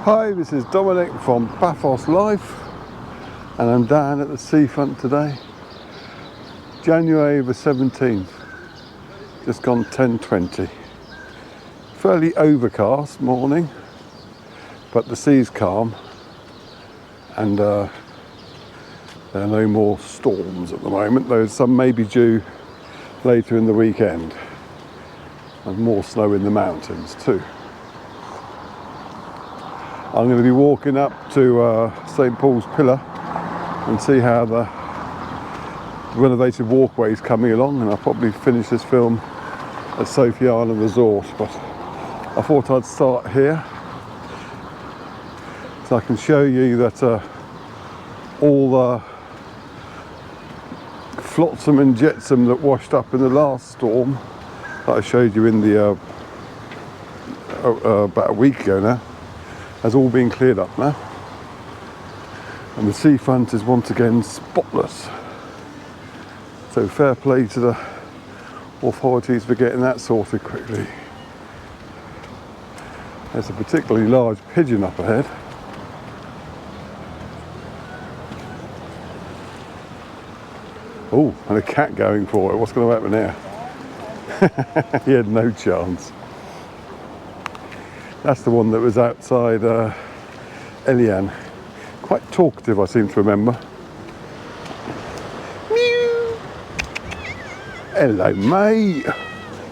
Hi, this is Dominic from Paphos Life, and I'm down at the Seafront today, January the 17th, just gone 10:20. Fairly overcast morning, but the sea's calm, and there are no more storms at the moment, though some may be due later in the weekend, and more snow in the mountains too. I'm going to be walking up to St. Paul's Pillar and see how the renovated walkway is coming along, and I'll probably finish this film at Sofianna Resort, but I thought I'd start here so I can show you that all the flotsam and jetsam that washed up in the last storm that I showed you in the about a week ago now has all been cleared up now, and the seafront is once again spotless. So fair play to the authorities for getting that sorted quickly. There's a particularly large pigeon up ahead. Oh, and a cat going for it. What's going to happen here? He had no chance. That's the one that was outside Elian. Quite talkative, I seem to remember. Mew. Hello, mate.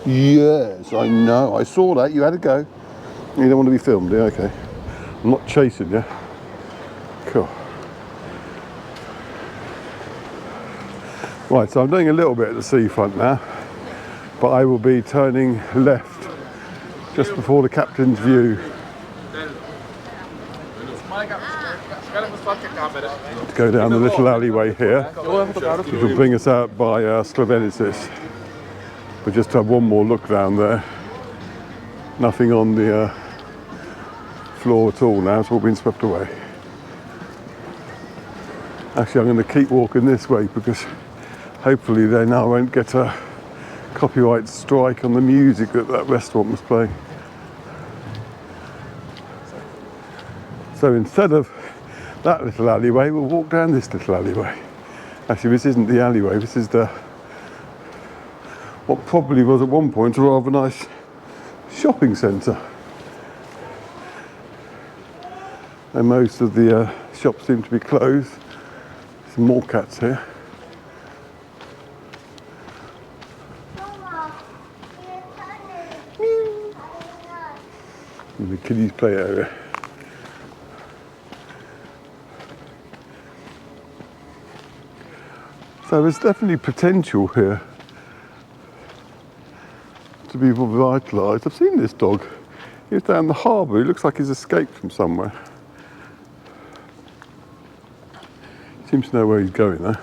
Yes, I know. I saw that. You had a go. You don't want to be filmed, do you? Okay. I'm not chasing you. Cool. Right, so I'm doing a little bit at the seafront now, but I will be turning left just before the captain's view to go down the little alleyway here, which will bring us out by Slovenicis. We'll just have one more look down there. Nothing on the floor at all now, it's all been swept away. Actually, I'm going to keep walking this way because hopefully then I won't get a copyright strike on the music that that restaurant was playing. So instead of that little alleyway, we'll walk down this little alleyway. Actually, this isn't the alleyway, this is the what probably was at one point a rather nice shopping centre. And most of the shops seem to be closed. Some more cats here. And the kiddies play area. So there's definitely potential here to be revitalised. I've seen this dog. He's down the harbour. He looks like he's escaped from somewhere. Seems to know where he's going though.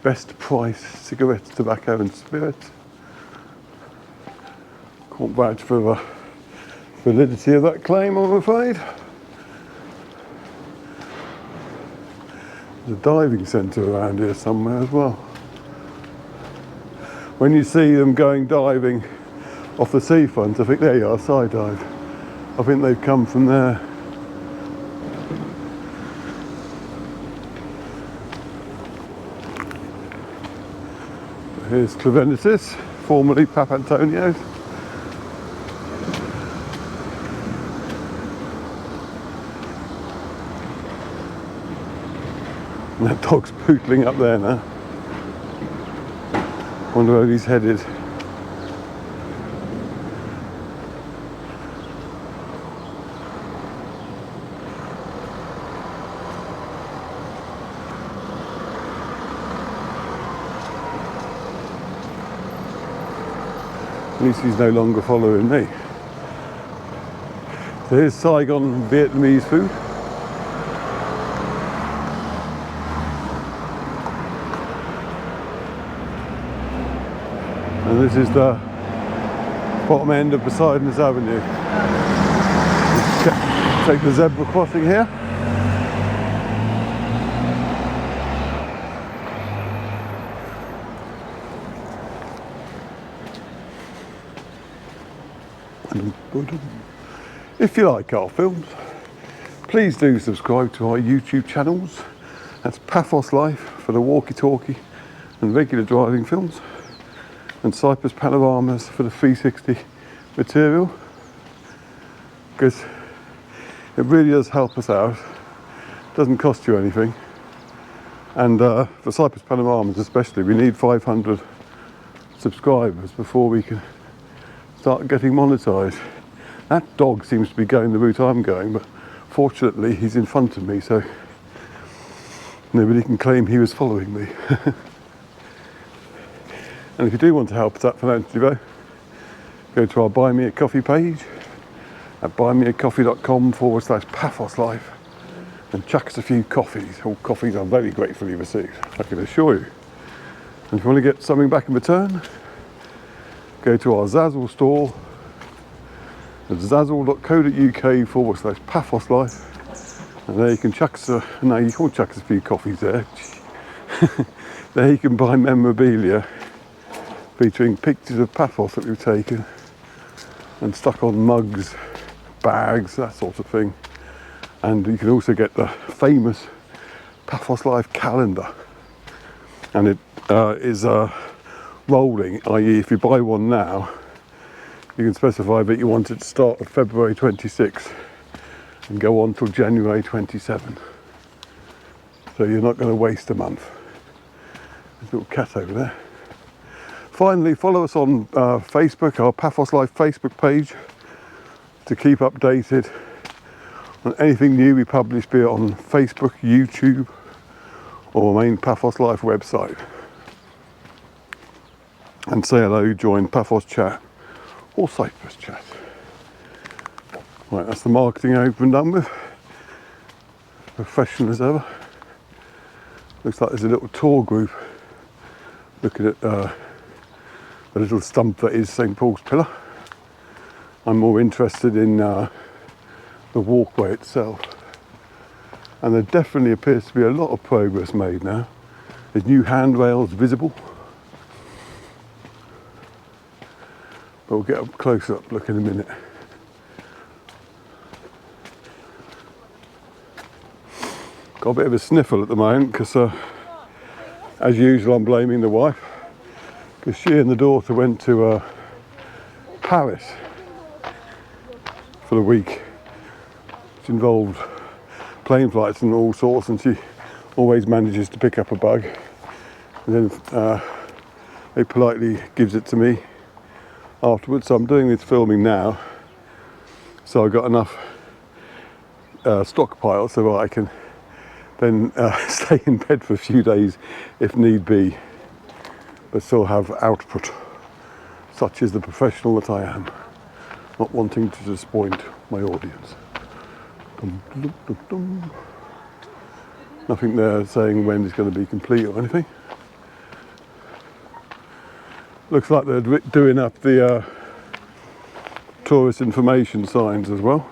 Best price cigarettes, tobacco and spirits. Can't vouch for the validity of that claim, I'm afraid. There's a diving centre around here somewhere as well. When you see them going diving off the seafront, I think there you are, side dive. I think they've come from there. Here's Slovenicis, formerly Papantonio's. And that dog's pootling up there now. Wonder where he's headed. At least he's no longer following me. So here's Saigon Vietnamese food. And this is the bottom end of Poseidon's Avenue. Take the zebra crossing here. If you like our films, please do subscribe to our YouTube channels. That's Paphos Life for the walkie-talkie and regular driving films, and Cypress Panoramas for the 360 material, because it really does help us out. It doesn't cost you anything, and for Cypress Panoramas especially, we need 500 subscribers before we can start getting monetized. That dog seems to be going the route I'm going, but fortunately he's in front of me, so nobody can claim he was following me. And if you do want to help us out financially though, go to our Buy Me a Coffee page at buymeacoffee.com/Paphos Life and chuck us a few coffees. All coffees are very gratefully received, I can assure you. And if you want to get something back in return, go to our Zazzle store at zazzle.co.uk/Paphos Life, and there you can chuck us no, you can't chuck us a few coffees there. There you can buy memorabilia featuring pictures of Paphos that we've taken and stuck on mugs, bags, that sort of thing. And you can also get the famous Paphos Life calendar, and it is rolling, i.e. if you buy one now, you can specify that you want it to start on February 26th and go on till January 27. So you're not going to waste a month. There's a little cat over there. Finally, follow us on Facebook, our Paphos Life Facebook page, to keep updated on anything new we publish, be it on Facebook, YouTube, or our main Paphos Life website. And say hello, join Paphos Chat or Cypress Chat. Right, that's the marketing over and done with. Professional as ever. Looks like there's a little tour group looking at the little stump that is St. Paul's Pillar. I'm more interested in the walkway itself. And there definitely appears to be a lot of progress made now. There's new handrails visible. But we'll get a closer up look in a minute. Got a bit of a sniffle at the moment because, as usual, I'm blaming the wife, because she and the daughter went to Paris for the week, which involved plane flights and all sorts, and she always manages to pick up a bug, and then they politely gives it to me afterwards. So I'm doing this filming now, so I've got enough stockpile so I can then stay in bed for a few days if need be, but still have output. Such is the professional that I am, not wanting to disappoint my audience. Nothing there saying when it's going to be complete or anything. Looks like they're doing up the tourist information signs as well.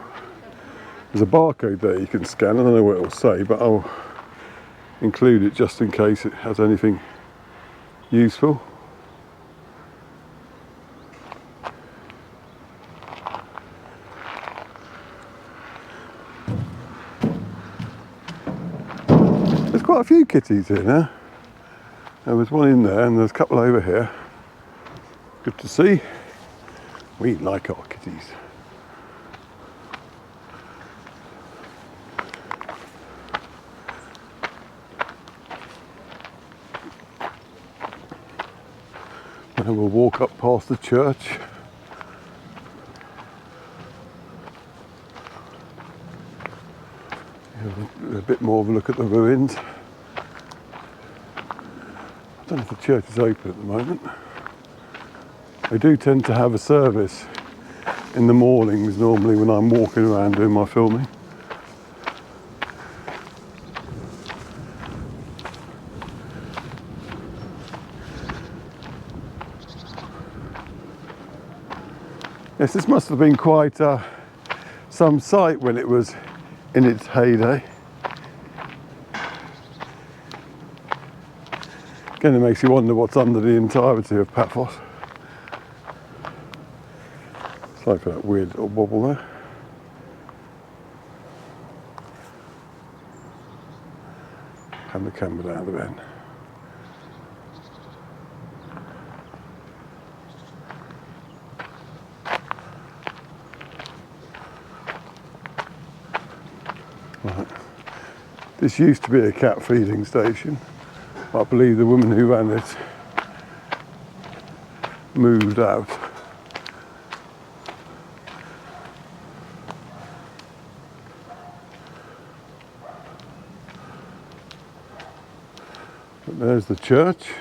There's a barcode there you can scan. I don't know what it'll say, but I'll include it just in case it has anything useful. There's quite a few kitties here now. There was one in there and there's a couple over here. Good to see. We like our kitties. And we'll walk up past the church. Have a bit more of a look at the ruins. I don't know if the church is open at the moment. They do tend to have a service in the mornings normally when I'm walking around doing my filming. Yes, this must have been quite some site when it was in its heyday. Again, it makes you wonder what's under the entirety of Paphos. Sorry for that weird little wobble there. And the camera down the bend. Right. This used to be a cat feeding station. I believe the woman who ran it moved out. But there's the church.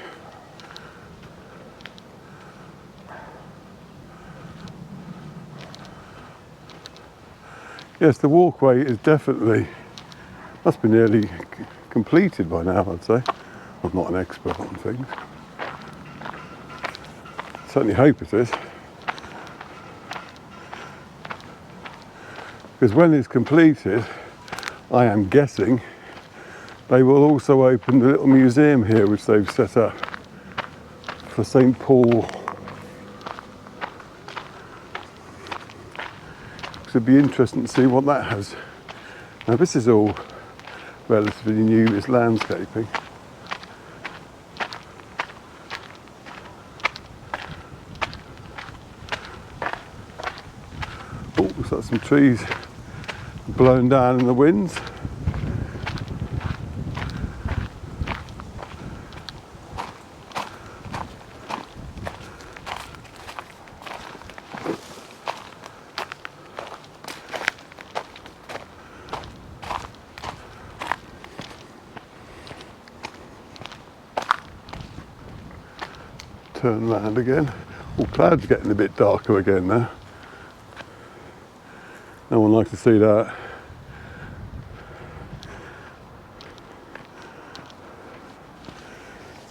Yes, the walkway is definitely, must be nearly completed by now, I'd say. I'm not an expert on things. Certainly hope it is. Because when it's completed, I am guessing, they will also open the little museum here which they've set up for St. Paul. It'd be interesting to see what that has. Now this is all relatively new, this landscaping. Oh, looks like some trees blown down in the winds. Turn around again. Oh, clouds getting a bit darker again now. No one likes to see that.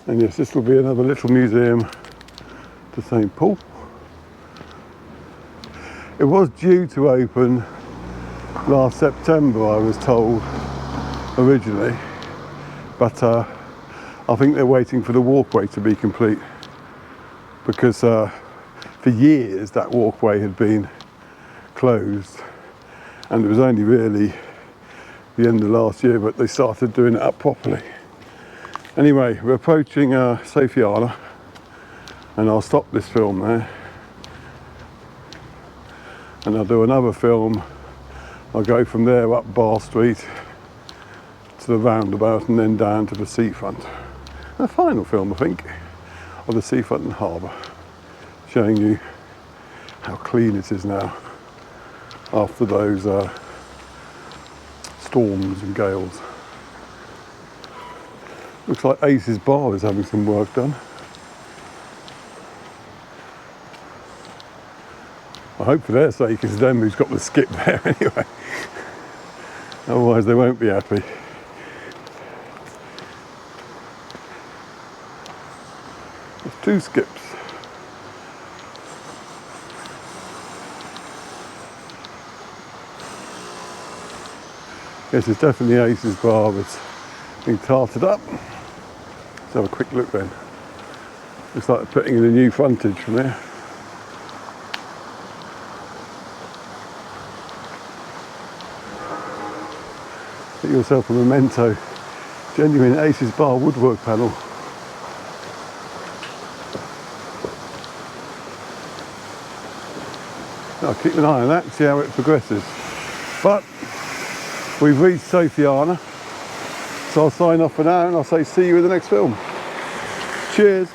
And yes, this will be another little museum to St. Paul. It was due to open last September, I was told, originally, but I think they're waiting for the walkway to be complete, because for years that walkway had been closed, and it was only really the end of last year but they started doing it up properly. Anyway, we're approaching Sofianna, and I'll stop this film there and I'll do another film. I'll go from there up Bar Street to the roundabout and then down to the seafront. And the final film, I think, of the seafront and harbour, showing you how clean it is now after those storms and gales. Looks like Ace's Bar is having some work done. I hope for their sake it's them who's got the skip there anyway. Otherwise they won't be happy. There's two skips. Yes, it's definitely Ace's Bar that's being tarted up. Let's have a quick look then. Looks like they're putting in a new frontage from there. Get yourself a memento. Genuine Ace's Bar woodwork panel. I'll keep an eye on that, see how it progresses. But we've reached Sofianna, so I'll sign off for now and I'll say see you in the next film. Cheers.